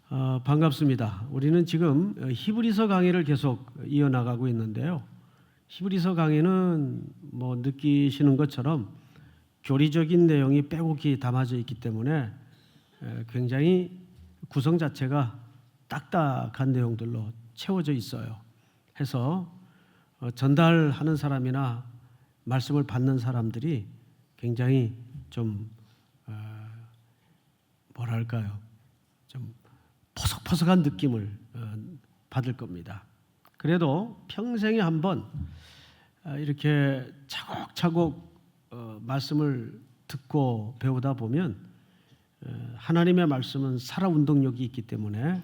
반갑습니다. 우리는 지금 히브리서 강의를 계속 이어나가고 있는데요. 히브리서 강의는 느끼시는 것처럼 교리적인 내용이 빼곡히 담아져 있기 때문에 굉장히 구성 자체가 딱딱한 내용들로 채워져 있어요. 해서 전달하는 사람이나 말씀을 받는 사람들이 굉장히 좀 좀 포석포석한 느낌을 받을 겁니다. 그래도 평생에 한번 이렇게 차곡차곡 말씀을 듣고 배우다 보면 하나님의 말씀은 살아 운동력이 있기 때문에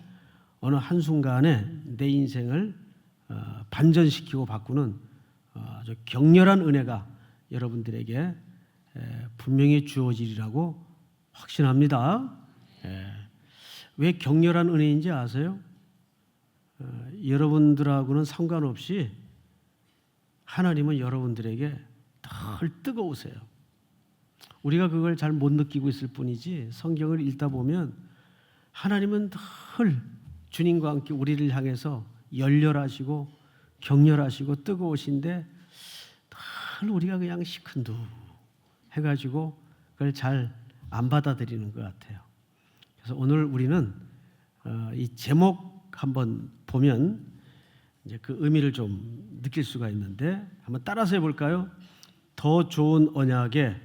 어느 한순간에 내 인생을 반전시키고 바꾸는 아주 격렬한 은혜가 여러분들에게 분명히 주어지리라고 확신합니다. 왜 격렬한 은혜인지 아세요? 여러분들하고는 상관없이 하나님은 여러분들에게 덜 뜨거우세요. 우리가 그걸 잘 못 느끼고 있을 뿐이지 성경을 읽다 보면 하나님은 덜 주님과 함께 우리를 향해서 열렬하시고 격렬하시고 뜨거우신데 덜 우리가 그냥 시큰둥 해가지고 그걸 잘 안 받아들이는 것 같아요. 그래서 오늘 우리는 이 제목 한번 보면 이제 그 의미를 좀 느낄 수가 있는데 한번 따라서 해볼까요? 더 좋은 언약의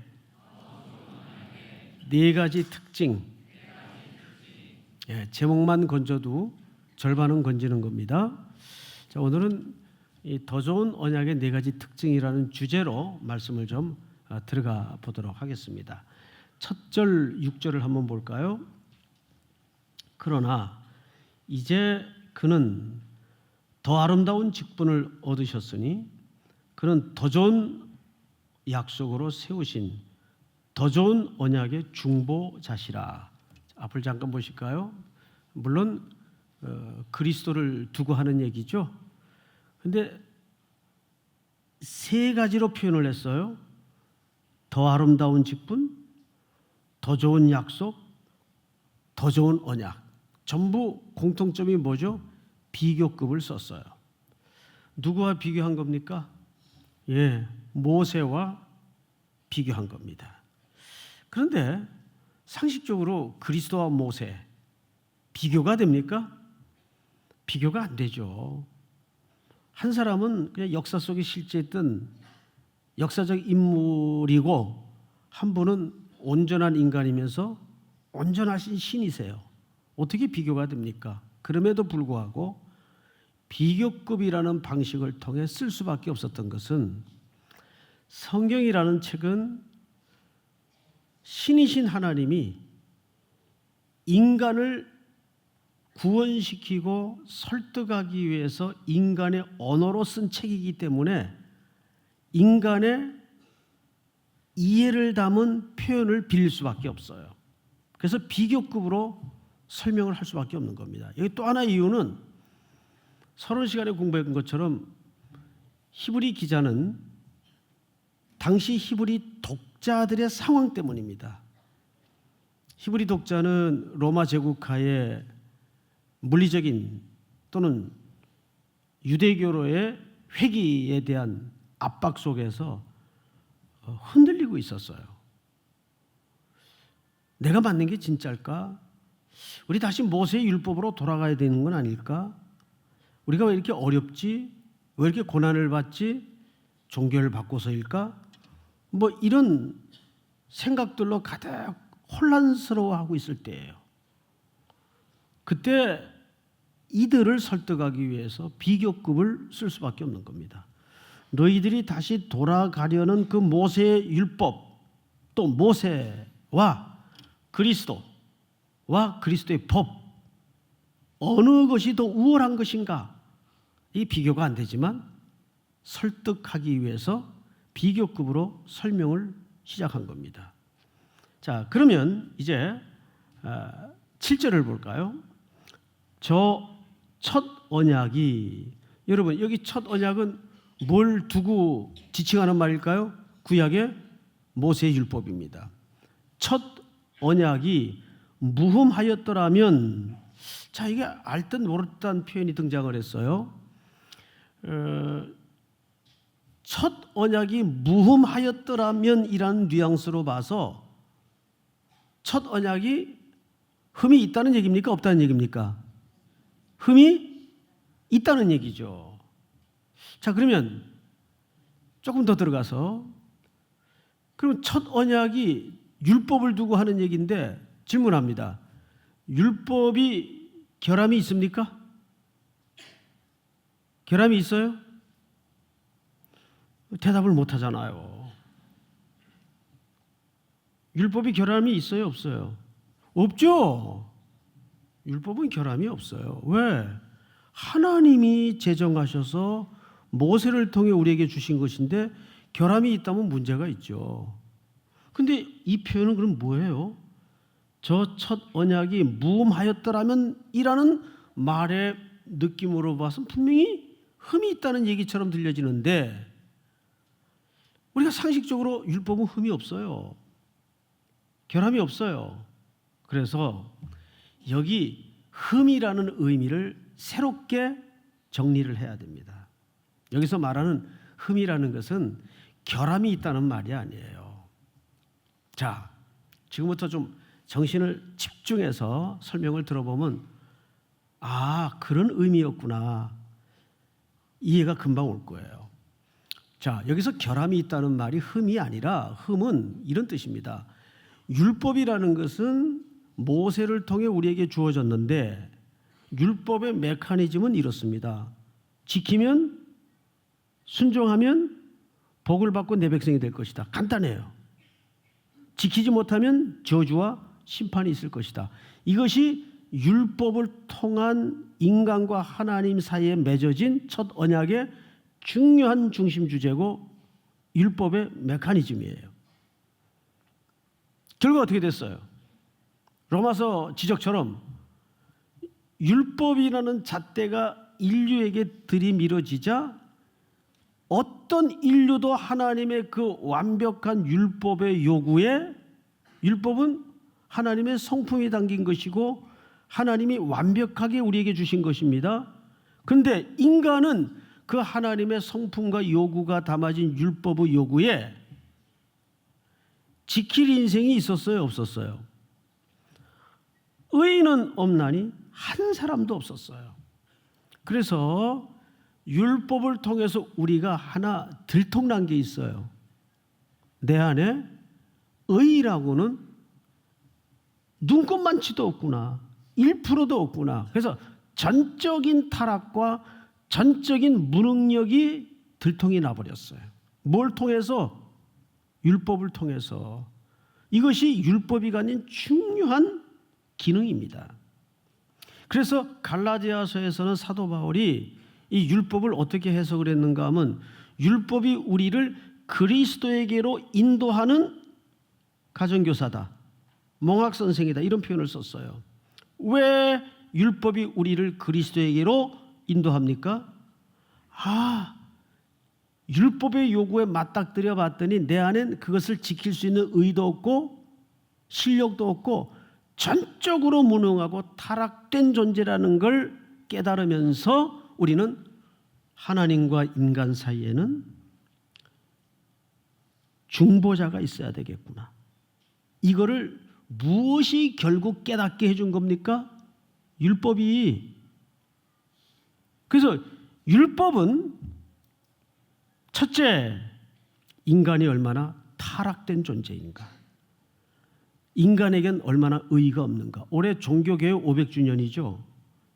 네 가지 특징. 제목만 건져도 절반은 건지는 겁니다. 자, 오늘은 이 더 좋은 언약의 네 가지 특징이라는 주제로 말씀을 좀 들어가 보도록 하겠습니다. 첫 절 6절을 한번 볼까요? 그러나 이제 그는 더 아름다운 직분을 얻으셨으니 그는 더 좋은 약속으로 세우신 더 좋은 언약의 중보자시라. 앞을 잠깐 보실까요? 물론 그리스도를 두고 하는 얘기죠. 근데 세 가지로 표현을 했어요. 더 아름다운 직분, 더 좋은 약속, 더 좋은 언약. 전부 공통점이 뭐죠? 비교급을 썼어요. 누구와 비교한 겁니까? 모세와 비교한 겁니다. 그런데 상식적으로 그리스도와 모세 비교가 됩니까? 비교가 안 되죠. 한 사람은 그냥 역사 속에 실제했던 역사적 인물이고 한 분은 온전한 인간이면서 온전하신 신이세요. 어떻게 비교가 됩니까? 그럼에도 불구하고 비교급이라는 방식을 통해 쓸 수밖에 없었던 것은 성경이라는 책은 신이신 하나님이 인간을 구원시키고 설득하기 위해서 인간의 언어로 쓴 책이기 때문에 인간의 이해를 담은 표현을 빌릴 수밖에 없어요. 그래서 비교급으로 설명을 할 수밖에 없는 겁니다. 여기 또 하나 이유는 서론 시간에 공부한 것처럼 히브리 기자는 당시 히브리 독자들의 상황 때문입니다. 히브리 독자는 로마 제국하에 물리적인 또는 유대교로의 회귀에 대한 압박 속에서 흔들리고 있었어요. 내가 맞는 게 진짜일까? 우리 다시 모세의 율법으로 돌아가야 되는 건 아닐까? 우리가 왜 이렇게 어렵지? 왜 이렇게 고난을 받지? 종교를 바꿔서일까? 이런 생각들로 가득 혼란스러워하고 있을 때예요. 그때 이들을 설득하기 위해서 비교급을 쓸 수밖에 없는 겁니다. 너희들이 다시 돌아가려는 그 모세의 율법, 또 모세와 그리스도와 그리스도의 법, 어느 것이 더 우월한 것인가? 이 비교가 안 되지만 설득하기 위해서 비교급으로 설명을 시작한 겁니다. 자, 그러면 이제 7절을 볼까요? 저 첫 언약이, 여러분 여기 첫 언약은 뭘 두고 지칭하는 말일까요? 구약의 모세의 율법입니다. 첫 언약이 무흠하였더라면 자, 이게 알 듯 모르듯한 표현이 등장을 했어요. 첫 언약이 무흠하였더라면이라는 뉘앙스로 봐서 첫 언약이 흠이 있다는 얘기입니까? 없다는 얘기입니까? 흠이 있다는 얘기죠. 자, 그러면 조금 더 들어가서 그럼 첫 언약이 율법을 두고 하는 얘기인데 질문합니다. 율법이 결함이 있습니까? 결함이 있어요? 대답을 못 하잖아요. 율법이 결함이 있어요? 없어요? 없죠. 율법은 결함이 없어요. 왜? 하나님이 제정하셔서 모세를 통해 우리에게 주신 것인데 결함이 있다면 문제가 있죠. 근데 이 표현은 그럼 뭐예요? 저 첫 언약이 무음하였더라면 이라는 말의 느낌으로 봐서 분명히 흠이 있다는 얘기처럼 들려지는데 우리가 상식적으로 율법은 흠이 없어요. 결함이 없어요. 그래서 여기 흠이라는 의미를 새롭게 정리를 해야 됩니다. 여기서 말하는 흠이라는 것은 결함이 있다는 말이 아니에요. 자, 지금부터 좀 정신을 집중해서 설명을 들어보면 그런 의미였구나. 이해가 금방 올 거예요. 자, 여기서 결함이 있다는 말이 흠이 아니라 흠은 이런 뜻입니다. 율법이라는 것은 모세를 통해 우리에게 주어졌는데 율법의 메커니즘은 이렇습니다. 지키면 순종하면 복을 받고 내 백성이 될 것이다. 간단해요. 지키지 못하면 저주와 심판이 있을 것이다. 이것이 율법을 통한 인간과 하나님 사이에 맺어진 첫 언약의 중요한 중심 주제고 율법의 메커니즘이에요. 결과 어떻게 됐어요? 로마서 지적처럼 율법이라는 잣대가 인류에게 들이밀어지자 어떤 인류도 하나님의 그 완벽한 율법의 요구에 율법은 하나님의 성품이 담긴 것이고 하나님이 완벽하게 우리에게 주신 것입니다. 그런데 인간은 그 하나님의 성품과 요구가 담아진 율법의 요구에 지킬 인생이 있었어요? 없었어요? 의인은 없나니 한 사람도 없었어요. 그래서 율법을 통해서 우리가 하나 들통난 게 있어요. 내 안에 의라고는 눈꼽만치도 없구나. 1%도 없구나. 그래서 전적인 타락과 전적인 무능력이 들통이 나버렸어요. 뭘 통해서? 율법을 통해서. 이것이 율법이 가진 중요한 기능입니다. 그래서 갈라디아서에서는 사도 바울이 이 율법을 어떻게 해석을 했는가 하면 율법이 우리를 그리스도에게로 인도하는 가정교사다. 몽학선생이다. 이런 표현을 썼어요. 왜 율법이 우리를 그리스도에게로 인도합니까? 율법의 요구에 맞닥뜨려 봤더니 내 안엔 그것을 지킬 수 있는 의도 없고 실력도 없고 전적으로 무능하고 타락된 존재라는 걸 깨달으면서 우리는 하나님과 인간 사이에는 중보자가 있어야 되겠구나. 이거를 무엇이 결국 깨닫게 해준 겁니까? 율법이. 그래서 율법은 첫째, 인간이 얼마나 타락된 존재인가. 인간에겐 얼마나 의의가 없는가. 올해 종교개혁 500주년이죠.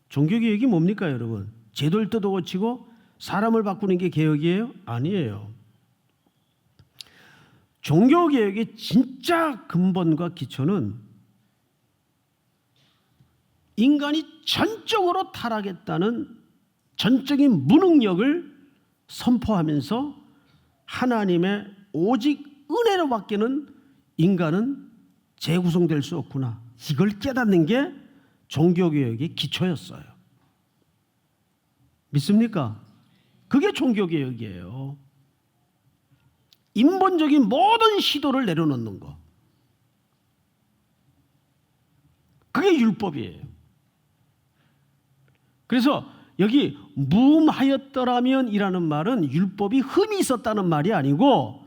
종교개혁이 뭡니까 여러분? 제도를 뜯어고치고 사람을 바꾸는 게 개혁이에요? 아니에요. 종교개혁의 진짜 근본과 기초는 인간이 전적으로 타락했다는 전적인 무능력을 선포하면서 하나님의 오직 은혜로 밖에는 인간은 재구성될 수 없구나. 이걸 깨닫는 게 종교개혁의 기초였어요. 믿습니까? 그게 종교개혁이에요. 인본적인 모든 시도를 내려놓는 거. 그게 율법이에요. 그래서 여기 무음하였더라면이라는 말은 율법이 흠이 있었다는 말이 아니고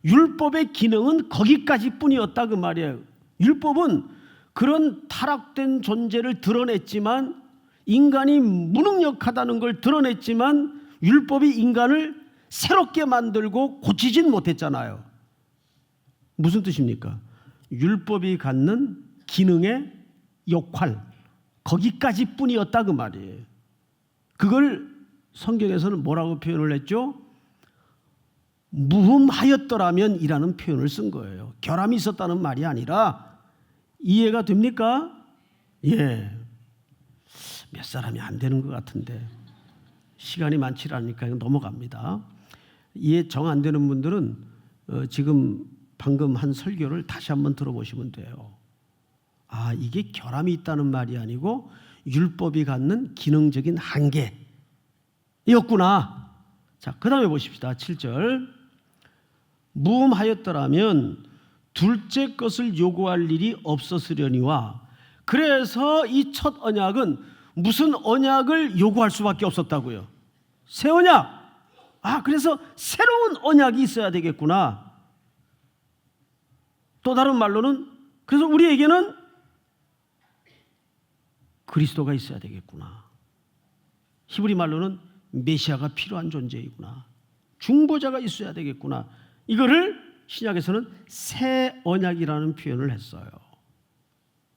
율법의 기능은 거기까지뿐이었다 그 말이에요. 율법은 그런 타락된 존재를 드러냈지만, 인간이 무능력하다는 걸 드러냈지만, 율법이 인간을 새롭게 만들고 고치진 못했잖아요. 무슨 뜻입니까? 율법이 갖는 기능의 역할, 거기까지뿐이었다 그 말이에요. 그걸 성경에서는 뭐라고 표현을 했죠? 무흠하였더라면이라는 표현을 쓴 거예요. 결함이 있었다는 말이 아니라. 이해가 됩니까? 예. 몇 사람이 안 되는 것 같은데 시간이 많지 않으니까 넘어갑니다. 이해 정 안 되는 분들은 지금 방금 한 설교를 다시 한번 들어보시면 돼요. 아, 이게 결함이 있다는 말이 아니고 율법이 갖는 기능적인 한계였구나. 자, 그 다음에 보십시다. 7절. 무음하였더라면 둘째 것을 요구할 일이 없었으려니와. 그래서 이 첫 언약은 무슨 언약을 요구할 수밖에 없었다고요? 새 언약. 아, 그래서 새로운 언약이 있어야 되겠구나. 또 다른 말로는 그래서 우리에게는 그리스도가 있어야 되겠구나. 히브리 말로는 메시아가 필요한 존재이구나. 중보자가 있어야 되겠구나. 이거를 신약에서는 새 언약이라는 표현을 했어요.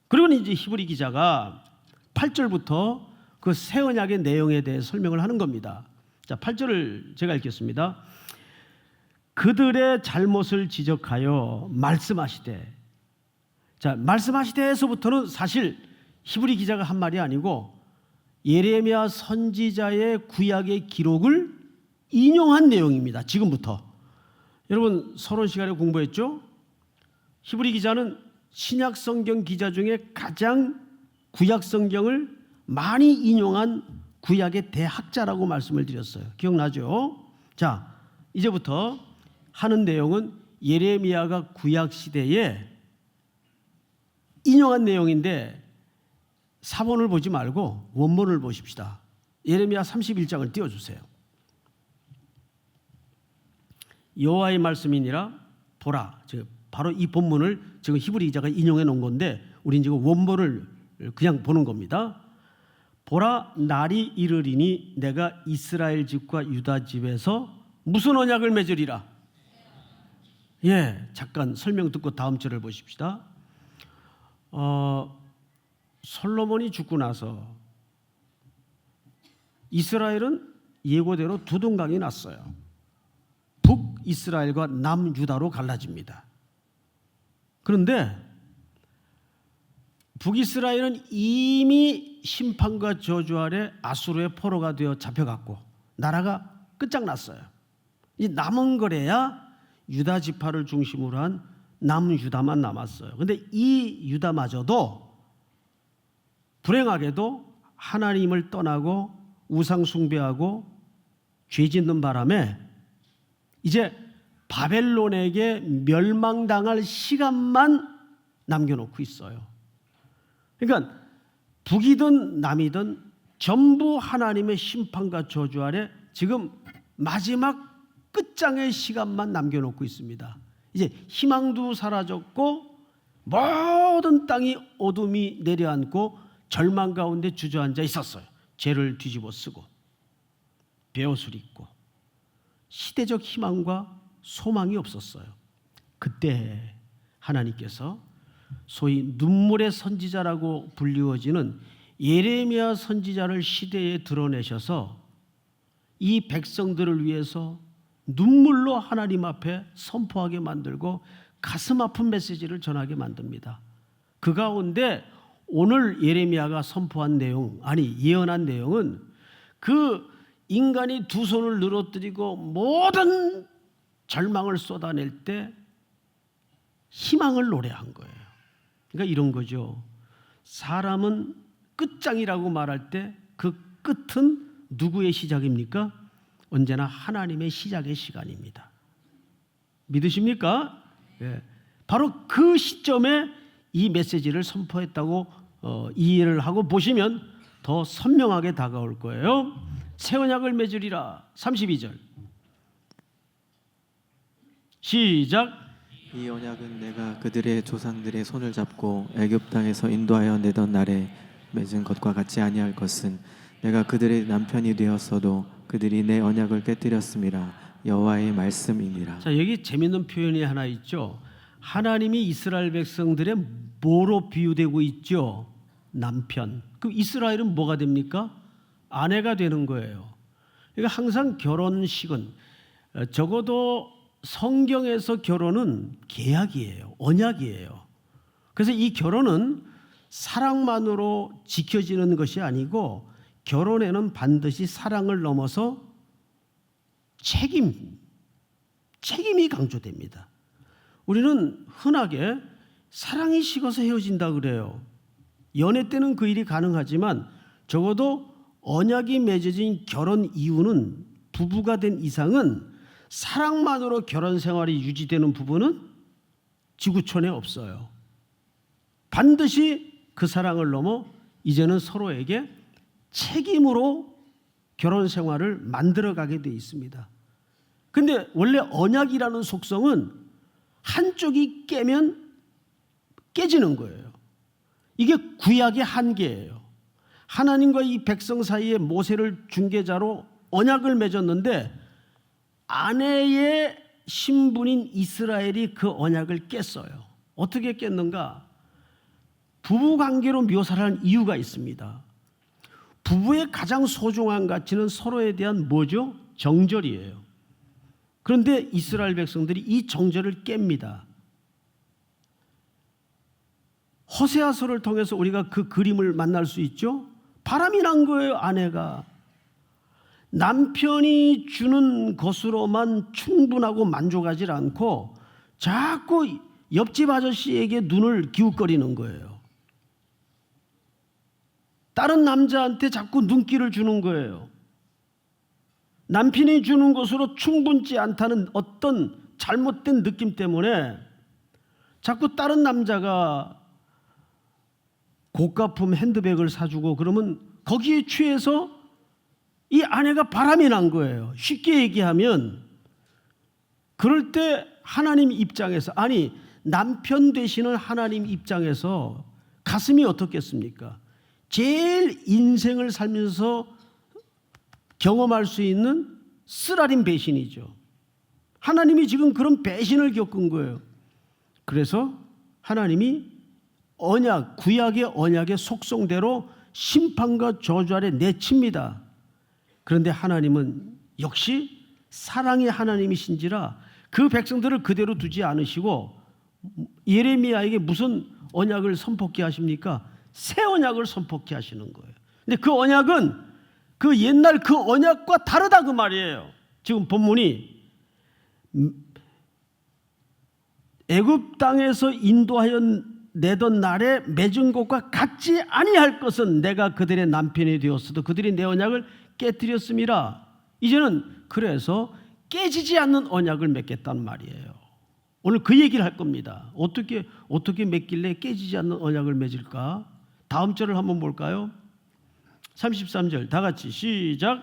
그리고 이제 히브리 기자가 8절부터 그 새 언약의 내용에 대해 설명을 하는 겁니다. 자, 8절을 제가 읽겠습니다. 그들의 잘못을 지적하여 말씀하시되. 자, 말씀하시되에서부터는 사실 히브리 기자가 한 말이 아니고 예레미야 선지자의 구약의 기록을 인용한 내용입니다. 지금부터. 여러분 서론 시간에 공부했죠? 히브리 기자는 신약 성경 기자 중에 가장 구약 성경을 많이 인용한 구약의 대학자라고 말씀을 드렸어요. 기억나죠? 자, 이제부터 하는 내용은 예레미야가 구약 시대에 인용한 내용인데 사본을 보지 말고 원본을 보십시다. 예레미야 31장을 띄워주세요. 여호와의 말씀이니라 보라. 바로 이 본문을 지금 히브리 기자가 인용해 놓은 건데 우린 지금 원본을 그냥 보는 겁니다. 보라, 날이 이르리니 내가 이스라엘 집과 유다 집에서 무슨 언약을 맺으리라. 예, 잠깐 설명 듣고 다음 절을 보십시다. 솔로몬이 죽고 나서 이스라엘은 예고대로 두 동강이 났어요. 북이스라엘과 남유다로 갈라집니다. 그런데 북이스라엘은 이미 심판과 저주 아래 아수르의 포로가 되어 잡혀갔고 나라가 끝장났어요. 이 남은 거래야 유다 지파를 중심으로 한 남유다만 남았어요. 그런데 이 유다마저도 불행하게도 하나님을 떠나고 우상 숭배하고 죄 짓는 바람에 이제 바벨론에게 멸망당할 시간만 남겨놓고 있어요. 그러니까 북이든 남이든 전부 하나님의 심판과 저주 아래 지금 마지막 끝장의 시간만 남겨놓고 있습니다. 이제 희망도 사라졌고 모든 땅이 어둠이 내려앉고 절망 가운데 주저앉아 있었어요. 죄를 뒤집어 쓰고 베옷을 입고 시대적 희망과 소망이 없었어요. 그때 하나님께서 소위 눈물의 선지자라고 불리워지는 예레미야 선지자를 시대에 드러내셔서 이 백성들을 위해서 눈물로 하나님 앞에 선포하게 만들고 가슴 아픈 메시지를 전하게 만듭니다. 그 가운데 오늘 예레미야가 선포한 내용, 아니 예언한 내용은 그 인간이 두 손을 늘어뜨리고 모든 절망을 쏟아낼 때 희망을 노래한 거예요. 그러니까 이런 거죠. 사람은 끝장이라고 말할 때 그 끝은 누구의 시작입니까? 언제나 하나님의 시작의 시간입니다. 믿으십니까? 예. 바로 그 시점에 이 메시지를 선포했다고 이해를 하고 보시면 더 선명하게 다가올 거예요. 새 언약을 맺으리라. 32절 시작. 이 언약은 내가 그들의 조상들의 손을 잡고 애굽 땅에서 인도하여 내던 날에 맺은 것과 같지 아니할 것은 내가 그들의 남편이 되었어도 그들이 내 언약을 깨뜨렸음이라. 여호와의 말씀이니라. 자, 여기 재밌는 표현이 하나 있죠. 하나님이 이스라엘 백성들의 뭐로 비유되고 있죠? 남편. 그럼 이스라엘은 뭐가 됩니까? 아내가 되는 거예요. 그러니까 항상 결혼식은 적어도 성경에서 결혼은 계약이에요. 언약이에요. 그래서 이 결혼은 사랑만으로 지켜지는 것이 아니고 결혼에는 반드시 사랑을 넘어서 책임이 강조됩니다. 우리는 흔하게 사랑이 식어서 헤어진다 그래요. 연애 때는 그 일이 가능하지만 적어도 언약이 맺어진 결혼 이후는 부부가 된 이상은 사랑만으로 결혼 생활이 유지되는 부부는 지구촌에 없어요. 반드시 그 사랑을 넘어 이제는 서로에게 책임으로 결혼 생활을 만들어가게 돼 있습니다. 근데 원래 언약이라는 속성은 한쪽이 깨면 깨지는 거예요. 이게 구약의 한계예요. 하나님과 이 백성 사이에 모세를 중개자로 언약을 맺었는데 아내의 신분인 이스라엘이 그 언약을 깼어요. 어떻게 깼는가? 부부관계로 묘사를 한 이유가 있습니다. 부부의 가장 소중한 가치는 서로에 대한 뭐죠? 정절이에요. 그런데 이스라엘 백성들이 이 정절을 깹니다. 호세아서를 통해서 우리가 그 그림을 만날 수 있죠. 바람이 난 거예요. 아내가 남편이 주는 것으로만 충분하고 만족하지 않고 자꾸 옆집 아저씨에게 눈을 기웃거리는 거예요. 다른 남자한테 자꾸 눈길을 주는 거예요. 남편이 주는 것으로 충분치 않다는 어떤 잘못된 느낌 때문에 자꾸 다른 남자가 고가품 핸드백을 사주고 그러면 거기에 취해서 이 아내가 바람이 난 거예요. 쉽게 얘기하면 그럴 때 하나님 입장에서, 아니 남편 되시는 하나님 입장에서 가슴이 어떻겠습니까? 제일 인생을 살면서 경험할 수 있는 쓰라린 배신이죠. 하나님이 지금 그런 배신을 겪은 거예요. 그래서 하나님이 언약, 구약의 언약의 속성대로 심판과 저주 아래 내칩니다. 그런데 하나님은 역시 사랑의 하나님이신지라 그 백성들을 그대로 두지 않으시고 예레미야에게 무슨 언약을 선포케 하십니까? 새 언약을 선포케 하시는 거예요. 근데 그 언약은 그 옛날 그 언약과 다르다 그 말이에요. 지금 본문이 애굽 땅에서 인도하여 내던 날에 맺은 것과 같지 아니할 것은 내가 그들의 남편이 되었어도 그들이 내 언약을 깨뜨렸음이라. 이제는 그래서 깨지지 않는 언약을 맺겠다는 말이에요. 오늘 그 얘기를 할 겁니다. 어떻게 맺길래 깨지지 않는 언약을 맺을까? 다음 절을 한번 볼까요? 33절 다 같이 시작.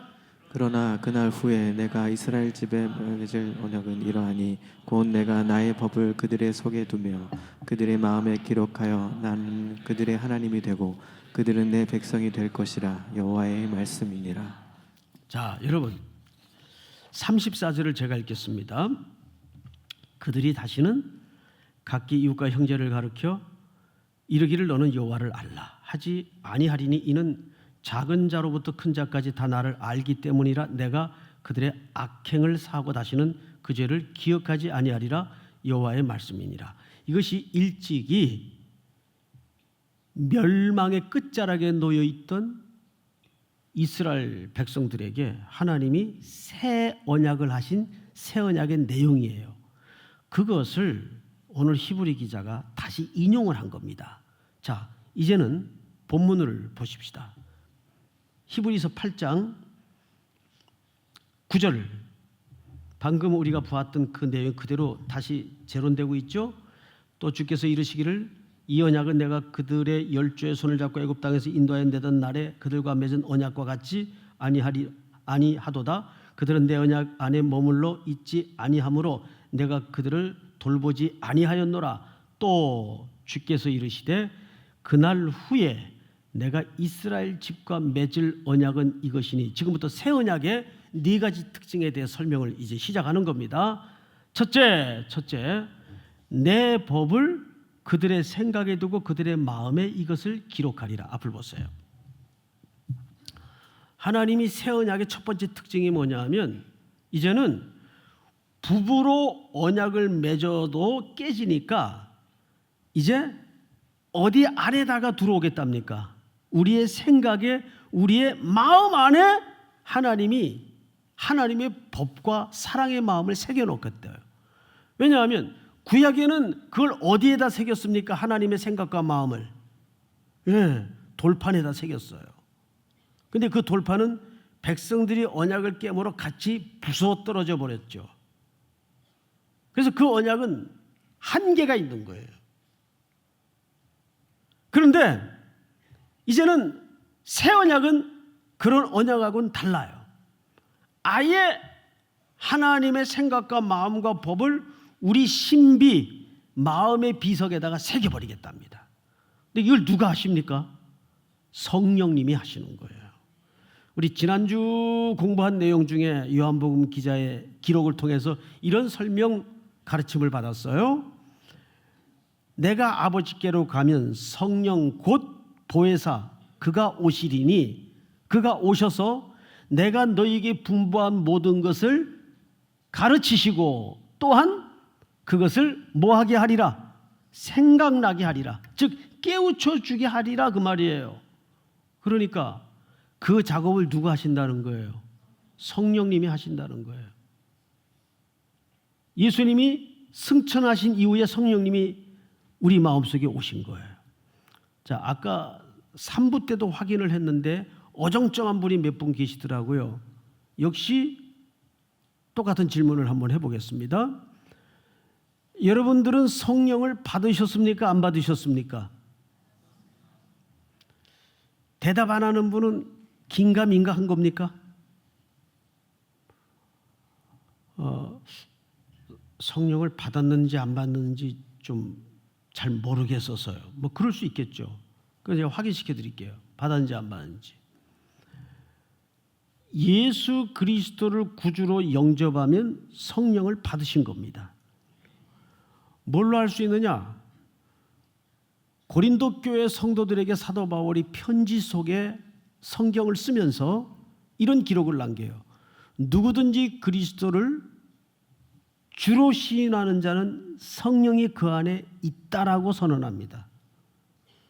그러나 그날 후에 내가 이스라엘 집에 맺을 언약은 이러하니 곧 내가 나의 법을 그들의 속에 두며 그들의 마음에 기록하여 나는 그들의 하나님이 되고 그들은 내 백성이 될 것이라. 여호와의 말씀이니라. 자, 여러분 34절을 제가 읽겠습니다. 그들이 다시는 각기 이웃과 형제를 가르쳐 이르기를 너는 여호와를 알라 하지 아니하리니 이는 작은 자로부터 큰 자까지 다 나를 알기 때문이라. 내가 그들의 악행을 사하고 다시는 그 죄를 기억하지 아니하리라. 여호와의 말씀이니라. 이것이 일찍이 멸망의 끝자락에 놓여 있던 이스라엘 백성들에게 하나님이 새 언약을 하신 새 언약의 내용이에요. 그것을 오늘 히브리 기자가 다시 인용을 한 겁니다. 자, 이제는 본문을 보십시다. 히브리서 8장 9절, 방금 우리가 보았던 그 내용 그대로 다시 재론되고 있죠. 또 주께서 이르시기를 이 언약은 내가 그들의 열조의 손을 잡고 애굽 땅에서 인도하여 내던 날에 그들과 맺은 언약과 같지 아니하도다. 그들은 내 언약 안에 머물러 있지 아니하므로 내가 그들을 돌보지 아니하였노라. 또 주께서 이르시되 그날 후에 내가 이스라엘 집과 맺을 언약은 이것이니. 지금부터 새 언약의 네 가지 특징에 대해 설명을 이제 시작하는 겁니다. 첫째, 내 법을 그들의 생각에 두고 그들의 마음에 이것을 기록하리라. 앞을 보세요. 하나님이 새 언약의 첫 번째 특징이 뭐냐면 이제는 부부로 언약을 맺어도 깨지니까 이제 어디 안에다가 들어오겠답니까? 우리의 생각에, 우리의 마음 안에 하나님의 법과 사랑의 마음을 새겨놓겠대요. 왜냐하면 구약에는 그걸 어디에다 새겼습니까? 하나님의 생각과 마음을 돌판에다 새겼어요. 근데 그 돌판은 백성들이 언약을 깨물어 같이 부서 떨어져 버렸죠. 그래서 그 언약은 한계가 있는 거예요. 그런데 이제는 새 언약은 그런 언약하고는 달라요. 아예 하나님의 생각과 마음과 법을 우리 신비, 마음의 비석에다가 새겨버리겠답니다. 근데 이걸 누가 하십니까? 성령님이 하시는 거예요. 우리 지난주 공부한 내용 중에 요한복음 기자의 기록을 통해서 이런 설명 가르침을 받았어요. 내가 아버지께로 가면 성령 곧 보혜사 그가 오시리니 그가 오셔서 내가 너희에게 분부한 모든 것을 가르치시고 또한 그것을 뭐하게 하리라? 생각나게 하리라. 즉 깨우쳐 주게 하리라 그 말이에요. 그러니까 그 작업을 누가 하신다는 거예요? 성령님이 하신다는 거예요. 예수님이 승천하신 이후에 성령님이 우리 마음속에 오신 거예요. 자, 아까 3부 때도 확인을 했는데 어정쩡한 분이 몇 분 계시더라고요. 역시 똑같은 질문을 한번 해보겠습니다. 여러분들은 성령을 받으셨습니까? 안 받으셨습니까? 대답 안 하는 분은 긴가민가 한 겁니까? 성령을 받았는지 안 받았는지 좀 잘 모르겠어서요. 뭐 그럴 수 있겠죠. 그래서 제가 확인시켜 드릴게요. 받았는지 안 받았는지. 예수 그리스도를 구주로 영접하면 성령을 받으신 겁니다. 뭘로 할 수 있느냐? 고린도 교회 성도들에게 사도 바울이 편지 속에 성경을 쓰면서 이런 기록을 남겨요. 누구든지 그리스도를 주로 시인하는 자는 성령이 그 안에 있다라고 선언합니다.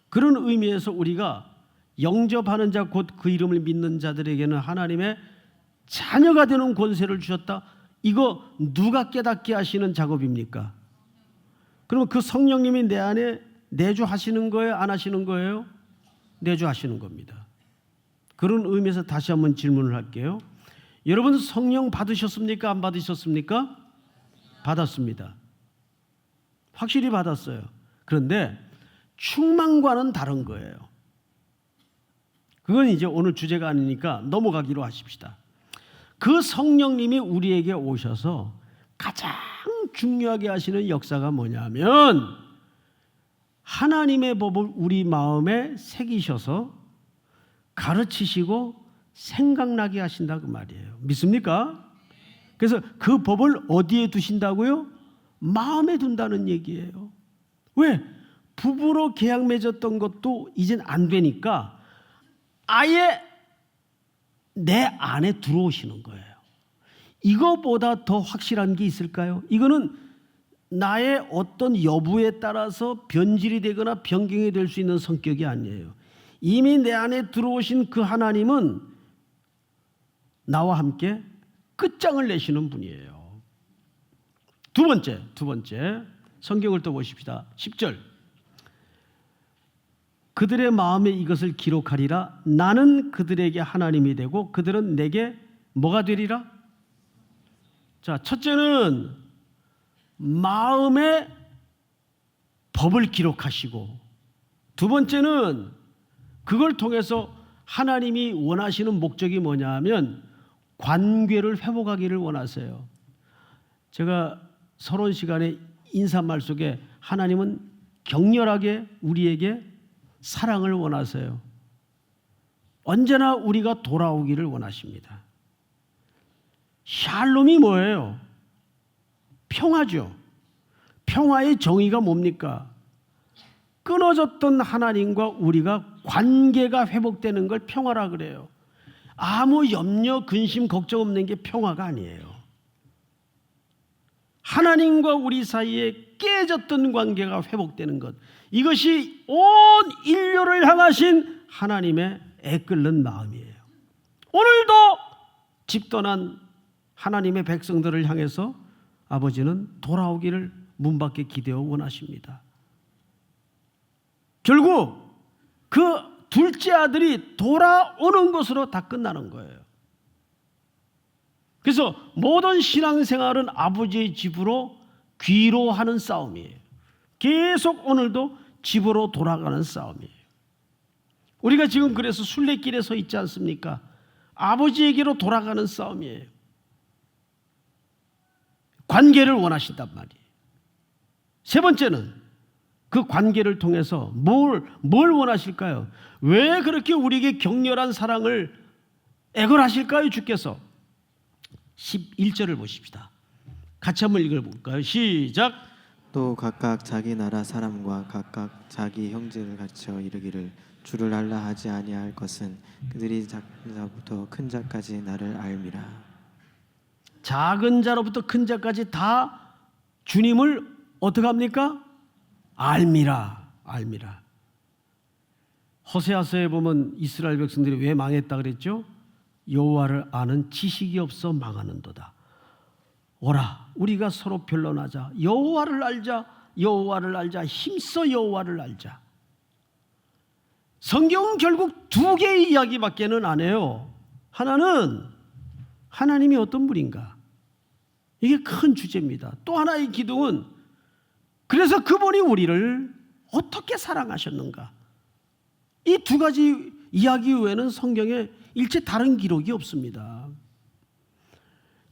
그런 의미에서 우리가 영접하는 자 곧 그 이름을 믿는 자들에게는 하나님의 자녀가 되는 권세를 주셨다. 이거 누가 깨닫게 하시는 작업입니까? 그러면 그 성령님이 내 안에 내주하시는 거예요? 안 하시는 거예요? 내주하시는 겁니다. 그런 의미에서 다시 한번 질문을 할게요. 여러분 성령 받으셨습니까? 안 받으셨습니까? 받았습니다. 확실히 받았어요. 그런데 충만과는 다른 거예요. 그건 이제 오늘 주제가 아니니까 넘어가기로 하십시다. 그 성령님이 우리에게 오셔서 가장 중요하게 하시는 역사가 뭐냐면 하나님의 법을 우리 마음에 새기셔서 가르치시고 생각나게 하신다 그 말이에요. 믿습니까? 그래서 그 법을 어디에 두신다고요? 마음에 둔다는 얘기예요. 왜? 부부로 계약 맺었던 것도 이젠 안 되니까 아예 내 안에 들어오시는 거예요. 이거보다 더 확실한 게 있을까요? 이거는 나의 어떤 여부에 따라서 변질이 되거나 변경이 될 수 있는 성격이 아니에요. 이미 내 안에 들어오신 그 하나님은 나와 함께 끝장을 내시는 분이에요. 두 번째 성경을 또 보십시다. 10절 그들의 마음에 이것을 기록하리라. 나는 그들에게 하나님이 되고 그들은 내게 뭐가 되리라? 자, 첫째는 마음에 법을 기록하시고 두 번째는 그걸 통해서 하나님이 원하시는 목적이 뭐냐 하면 관계를 회복하기를 원하세요. 제가 서론 시간에 인사말 속에 하나님은 격렬하게 우리에게 사랑을 원하세요. 언제나 우리가 돌아오기를 원하십니다. 샬롬이 뭐예요? 평화죠. 평화의 정의가 뭡니까? 끊어졌던 하나님과 우리가 관계가 회복되는 걸 평화라 그래요. 아무 염려, 근심, 걱정 없는 게 평화가 아니에요. 하나님과 우리 사이에 깨졌던 관계가 회복되는 것, 이것이 온 인류를 향하신 하나님의 애끓는 마음이에요. 오늘도 집 떠난 하나님의 백성들을 향해서 아버지는 돌아오기를 문 밖에 기대어 원하십니다. 결국 그 둘째 아들이 돌아오는 것으로 다 끝나는 거예요. 그래서 모든 신앙생활은 아버지의 집으로 귀로하는 싸움이에요. 계속 오늘도 집으로 돌아가는 싸움이에요. 우리가 지금 그래서 순례길에 서 있지 않습니까? 아버지에게로 돌아가는 싸움이에요. 관계를 원하신단 말이에요. 세 번째는 그 관계를 통해서 뭘 원하실까요? 왜 그렇게 우리에게 격렬한 사랑을 애걸하실까요? 주께서 11절을 보십시다. 같이 한번 읽어볼까요? 시작. 또 각각 자기 나라 사람과 각각 자기 형제를 갖춰 이르기를 주를 알라 하지 아니할 것은 그들이 작은 자부터 큰 자까지 나를 알미라. 작은 자로부터 큰 자까지 다 주님을 어떻게 합니까? 알미라. 호세아서에 보면 이스라엘 백성들이 왜 망했다 그랬죠? 여호와를 아는 지식이 없어 망하는도다. 오라 우리가 서로 변론하자. 여호와를 알자. 힘써 여호와를 알자. 성경은 결국 두 개의 이야기밖에는 안 해요. 하나는 하나님이 어떤 분인가, 이게 큰 주제입니다. 또 하나의 기둥은 그래서 그분이 우리를 어떻게 사랑하셨는가. 이 두 가지 이야기 외에는 성경에 일체 다른 기록이 없습니다.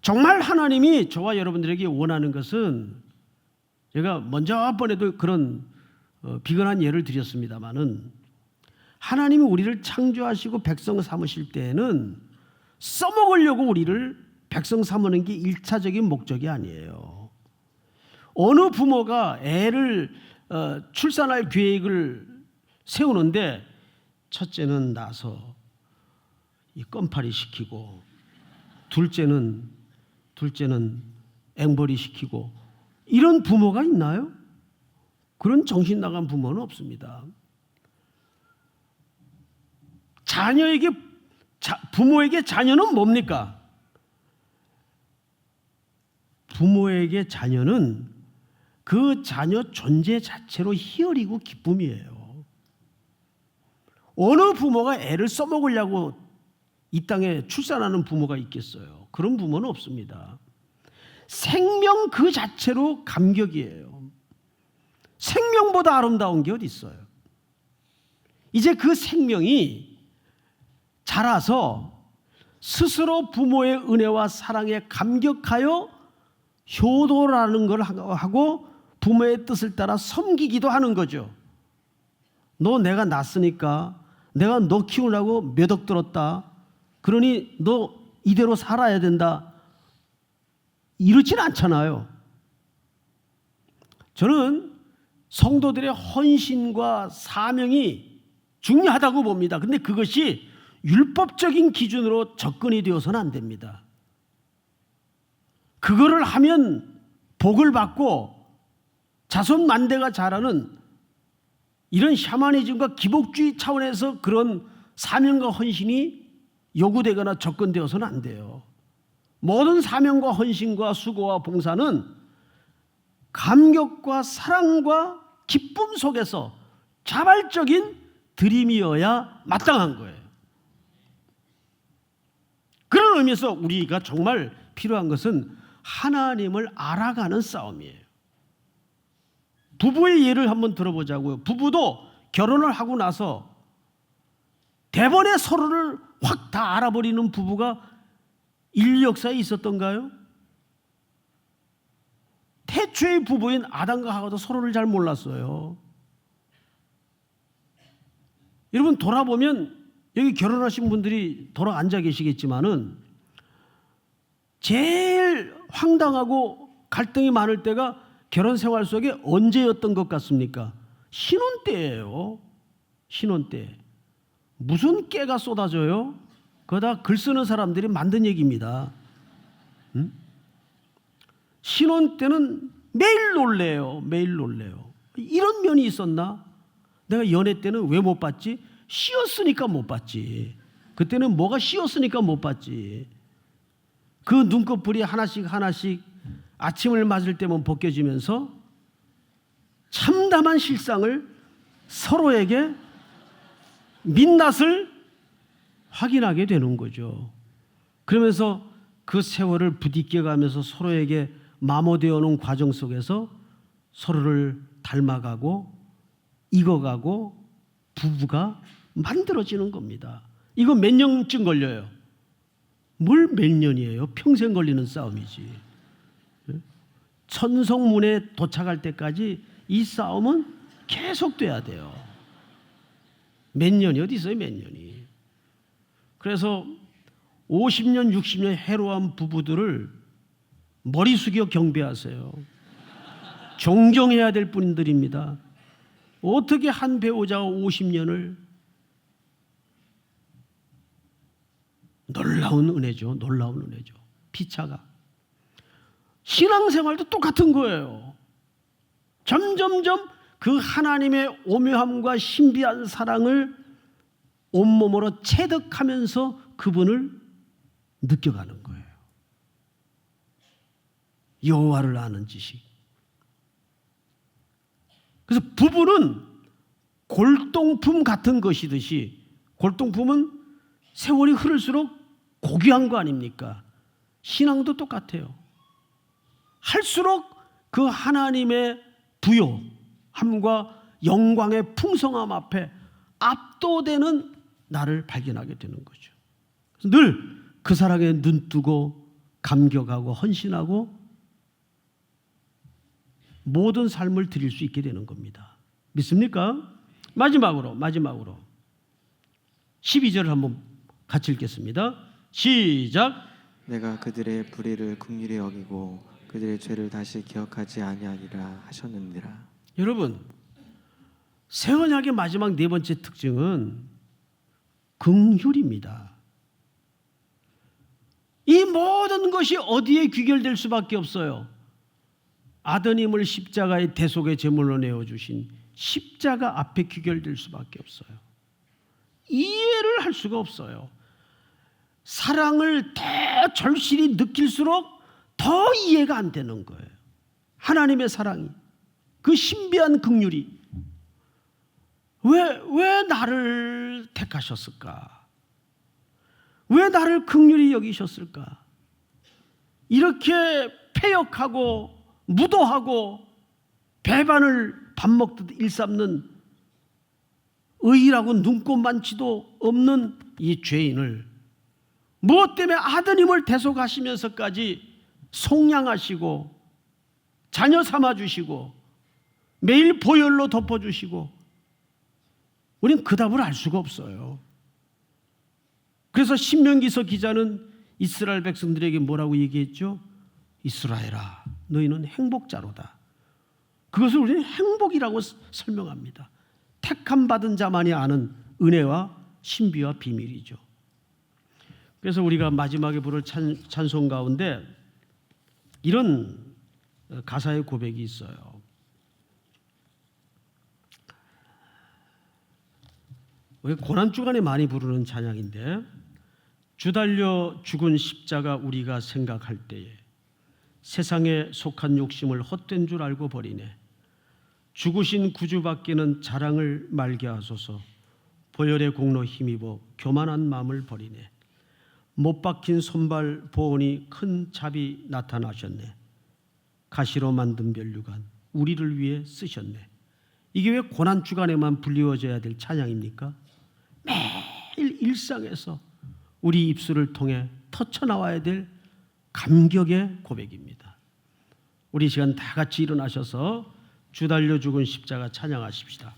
정말 하나님이 저와 여러분들에게 원하는 것은, 제가 번에도 그런 비근한 예를 드렸습니다마는, 하나님이 우리를 창조하시고 백성 삼으실 때에는 써먹으려고 우리를 백성 삼는 게 1차적인 목적이 아니에요. 어느 부모가 애를 출산할 계획을 세우는데 첫째는 나서 이 껌파리 시키고 둘째는 앵벌이 시키고, 이런 부모가 있나요? 그런 정신 나간 부모는 없습니다. 부모에게 자녀는 뭡니까? 부모에게 자녀는 그 자녀 존재 자체로 희열이고 기쁨이에요. 어느 부모가 애를 써먹으려고 이 땅에 출산하는 부모가 있겠어요? 그런 부모는 없습니다. 생명 그 자체로 감격이에요. 생명보다 아름다운 게 어디 있어요? 이제 그 생명이 자라서 스스로 부모의 은혜와 사랑에 감격하여 효도라는 걸 하고 부모의 뜻을 따라 섬기기도 하는 거죠. 너 내가 낳았으니까 내가 너 키우려고 몇 억 들었다, 그러니 너 이대로 살아야 된다, 이러진 않잖아요. 저는 성도들의 헌신과 사명이 중요하다고 봅니다. 근데 그것이 율법적인 기준으로 접근이 되어서는 안 됩니다. 그거를 하면 복을 받고 자손 만대가 자라는 이런 샤머니즘과 기복주의 차원에서 그런 사명과 헌신이 요구되거나 접근되어서는 안 돼요. 모든 사명과 헌신과 수고와 봉사는 감격과 사랑과 기쁨 속에서 자발적인 드림이어야 마땅한 거예요. 그런 의미에서 우리가 정말 필요한 것은 하나님을 알아가는 싸움이에요. 부부의 예를 한번 들어보자고요. 부부도 결혼을 하고 나서 대번에 서로를 확 다 알아버리는 부부가 인류 역사에 있었던가요? 태초의 부부인 아담과 하와도 서로를 잘 몰랐어요. 여러분 돌아보면 여기 결혼하신 분들이 돌아 앉아 계시겠지만은 제일 황당하고 갈등이 많을 때가 결혼 생활 속에 언제였던 것 같습니까? 신혼 때예요. 신혼 때. 무슨 깨가 쏟아져요? 그거 다 글 쓰는 사람들이 만든 얘기입니다. 응? 신혼 때는 매일 놀래요. 매일 놀래요. 이런 면이 있었나? 내가 연애 때는 왜 못 봤지? 씌었으니까 못 봤지. 그때는 뭐가 씌었으니까 못 봤지. 그 눈꺼풀이 하나씩 하나씩 아침을 맞을 때만 벗겨지면서 참담한 실상을 서로에게 민낯을 확인하게 되는 거죠. 그러면서 그 세월을 부딪혀가면서 서로에게 마모되어 오는 과정 속에서 서로를 닮아가고 익어가고 부부가 만들어지는 겁니다. 이거 몇 년쯤 걸려요? 뭘 몇 년이에요? 평생 걸리는 싸움이지. 천성문에 도착할 때까지 이 싸움은 계속돼야 돼요. 몇 년이 어디 있어요? 몇 년이. 그래서 50년, 60년 해로한 부부들을 머리 숙여 경배하세요. 존경해야 될 분들입니다. 어떻게 한 배우자가 50년을 놀라운 은혜죠. 놀라운 은혜죠. 피차가. 신앙생활도 똑같은 거예요. 점점점 그 하나님의 오묘함과 신비한 사랑을 온몸으로 체득하면서 그분을 느껴가는 거예요. 여호와를 아는 지식. 그래서 부부는 골동품 같은 것이듯이, 골동품은 세월이 흐를수록 고귀한 거 아닙니까? 신앙도 똑같아요. 할수록 그 하나님의 부요함과 영광의 풍성함 앞에 압도되는 나를 발견하게 되는 거죠. 늘 그 사랑에 눈뜨고 감격하고 헌신하고 모든 삶을 드릴 수 있게 되는 겁니다. 믿습니까? 마지막으로 12절을 한번 같이 읽겠습니다. 시작. 내가 그들의 불의를 긍휼히 여기고 그들의 죄를 다시 기억하지 아니하리라 하셨느니라. 여러분, 새 언약의 마지막 네 번째 특징은 긍휼입니다. 이 모든 것이 어디에 귀결될 수밖에 없어요? 아드님을 십자가의 대속의 제물로 내어주신 십자가 앞에 귀결될 수밖에 없어요. 이해를 할 수가 없어요. 사랑을 더 절실히 느낄수록 더 이해가 안 되는 거예요. 하나님의 사랑이, 그 신비한 긍휼이 왜 나를 택하셨을까? 왜 나를 긍휼히 여기셨을까? 이렇게 패역하고 무도하고 배반을 밥 먹듯 일삼는 의인하고 눈꼽만치도 없는 이 죄인을 무엇 때문에 아드님을 대속하시면서까지 속량하시고 자녀 삼아주시고 매일 보혈로 덮어주시고, 우리는 그 답을 알 수가 없어요. 그래서 신명기서 기자는 이스라엘 백성들에게 뭐라고 얘기했죠? 이스라엘아, 너희는 행복자로다. 그것을 우리는 행복이라고 설명합니다. 택함 받은 자만이 아는 은혜와 신비와 비밀이죠. 그래서 우리가 마지막에 부를 찬송 가운데 이런 가사의 고백이 있어요. 왜 고난주간에 많이 부르는 찬양인데, 주달려 죽은 십자가 우리가 생각할 때에 세상에 속한 욕심을 헛된 줄 알고 버리네. 죽으신 구주밖에는 자랑을 말게 하소서. 보혈의 공로 힘입어 교만한 마음을 버리네. 못 박힌 손발 보온이 큰 잡이 나타나셨네. 가시로 만든 면류관 우리를 위해 쓰셨네. 이게 왜 고난 주간에만 불리워져야 될 찬양입니까? 매일 일상에서 우리 입술을 통해 터쳐나와야 될 감격의 고백입니다. 우리 이 시간 다 같이 일어나셔서 주 달려 죽은 십자가 찬양하십시다.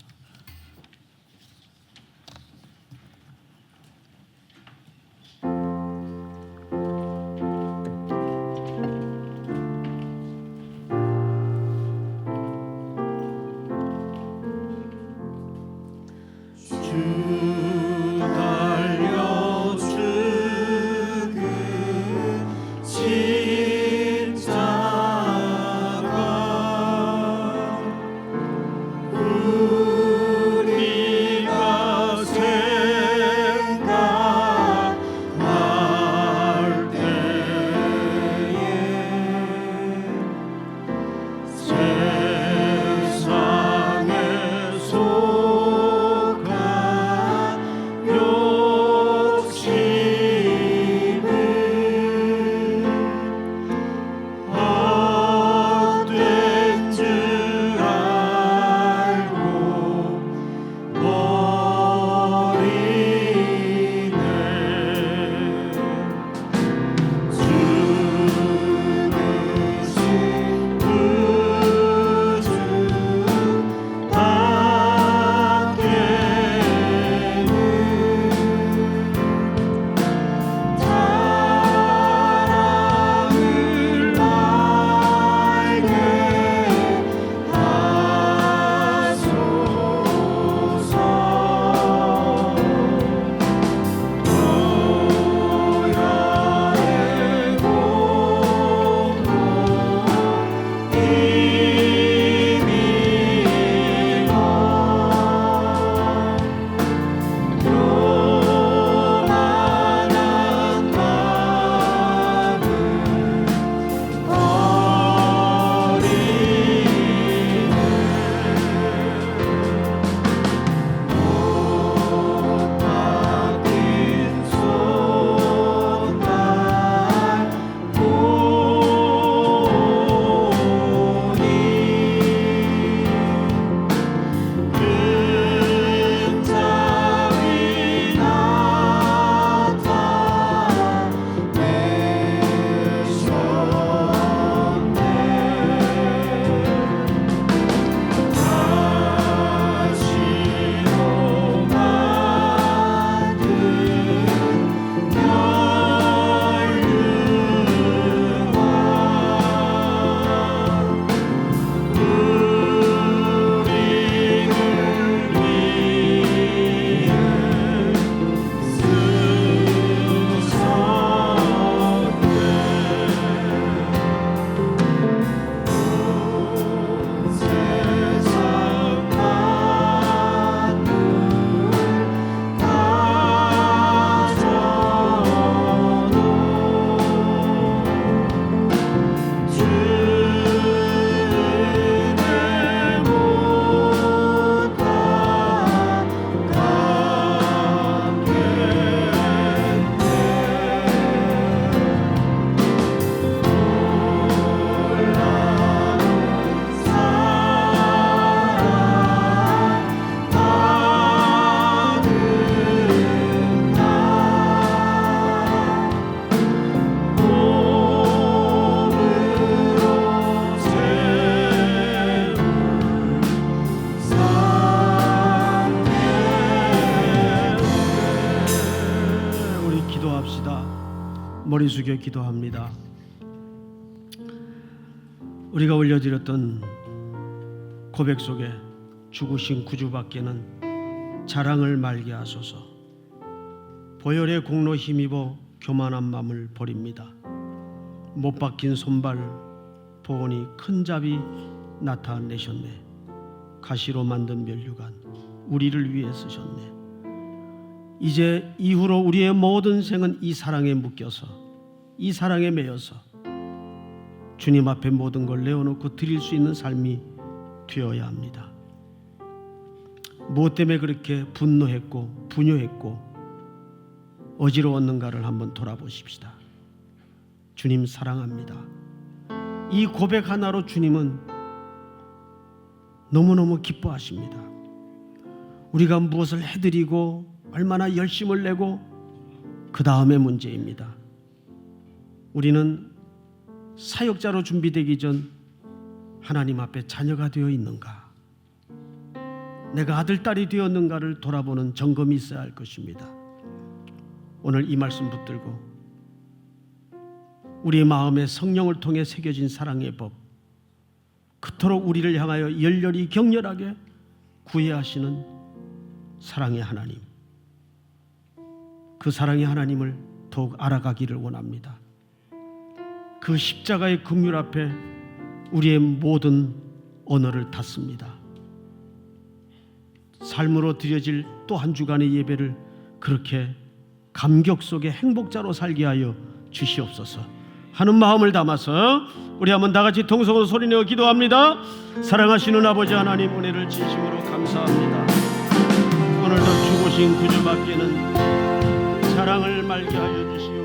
머리 숙여 기도합니다. 우리가 올려드렸던 고백 속에 죽으신 구주밖에는 자랑을 말게 하소서. 보혈의 공로 힘입어 교만한 마음을 버립니다. 못 박힌 손발 보오니 큰 잡이 나타내셨네. 가시로 만든 면류관 우리를 위해 쓰셨네. 이제 이후로 우리의 모든 생은 이 사랑에 묶여서 이 사랑에 매여서 주님 앞에 모든 걸 내어놓고 드릴 수 있는 삶이 되어야 합니다. 무엇 때문에 그렇게 분노했고 분유했고 어지러웠는가를 한번 돌아보십시다. 주님 사랑합니다. 이 고백 하나로 주님은 너무너무 기뻐하십니다. 우리가 무엇을 해드리고 얼마나 열심을 내고 그 다음의 문제입니다. 우리는 사역자로 준비되기 전 하나님 앞에 자녀가 되어 있는가, 내가 아들, 딸이 되었는가를 돌아보는 점검이 있어야 할 것입니다. 오늘 이 말씀 붙들고 우리의 마음에 성령을 통해 새겨진 사랑의 법, 그토록 우리를 향하여 열렬히 격렬하게 구애하시는 사랑의 하나님, 그 사랑의 하나님을 더욱 알아가기를 원합니다. 그 십자가의 긍휼 앞에 우리의 모든 언어를 닫습니다. 삶으로 드려질 또 한 주간의 예배를 그렇게 감격 속의 행복자로 살게 하여 주시옵소서 하는 마음을 담아서 우리 한번 다 같이 통성으로 소리내어 기도합니다. 사랑하시는 아버지 하나님, 은혜를 진심으로 감사합니다. 오늘도 주보신 구주밖에는 사랑을 말게 하여 주시옵소서.